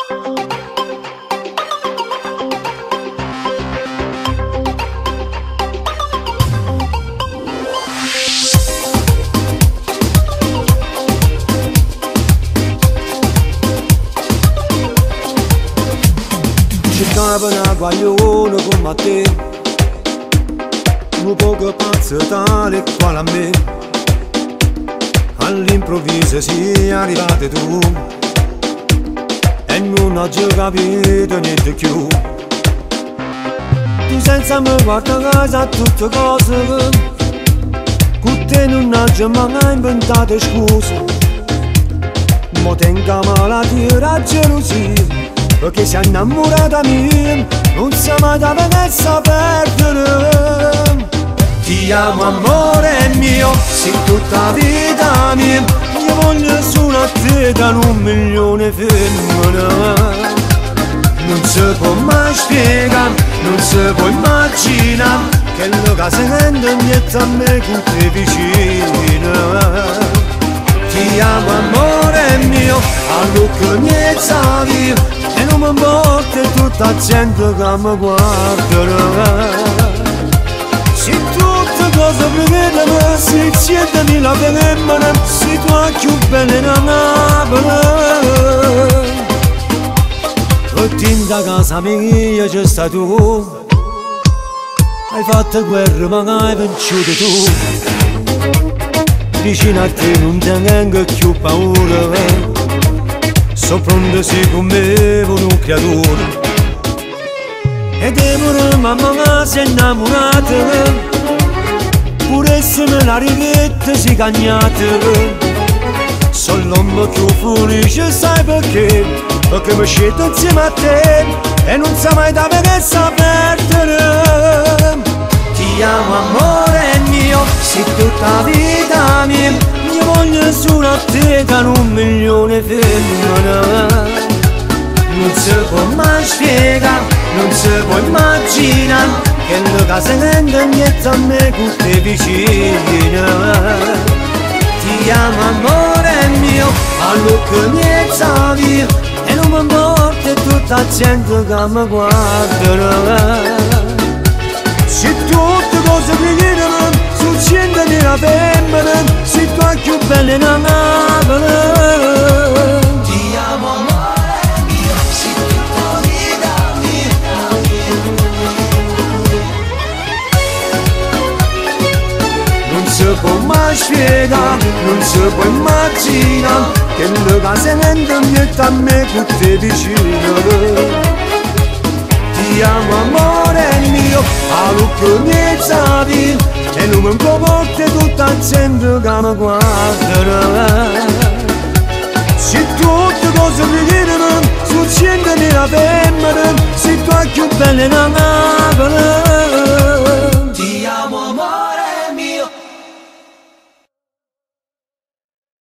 Cercava una guagliona come a te, un poco pazzo tale quale a me. All'improvviso sei arrivate tu e non ho già capito niente più. Tu senza me guarda casa tutte cose, con te non ho già mai inventato scuse. Mo tenga malattia la gelosia, perché sei innamorata mia, non sai mai da venezza perdere. Ti amo amore mio, sei tutta la vita mia, io voglio solo a te da 1.000.000 femmine. Non si può mai spiegare, non si può immaginare, che lo che sento niente a me con te vicino. Ti amo amore mio, a lucco niente via, e non mi importa tutta la gente che mi guarda. Se tutte cose prevedono, se 100.000 femmine, se tu hai più belle da Napoli. Tutti in casa mia c'è stato tu, hai fatto guerra ma hai venciuto tu. Vicino a te non tengo più paura, so pronto sei con me una creatura. E devo mamma si è innamorata, pure se me la rivetta si cagnata. Sono l'uomo più felice, sai perché? Perché mi scelgo insieme a te e non sai mai da venezza perdere. Ti amo amore mio, sei tutta la vita mia, io voglio solo a te da 1.000.000 femmine. Non si può mai spiegare, non si può immaginare, che lo che sento niente a me con te vicino. Ti amo amore mio, a lucco niente via, e non mi importa tutta la gente che mi guarda. Se tutte cose prevedono, su 100.000 femmine, se tu hai più belle da Napoli. Ti amo amore mio, sei tutta la vita mia. Non si può mai spiegare, non si può immaginare, che lo che sento niente a me con te vicino. Ti amo amore mio, a lucco niente via, e non mi importa tutta la gente che mi guarda. Se tutte cose prevedono, su 100.000 femmine, se tu hai più belle da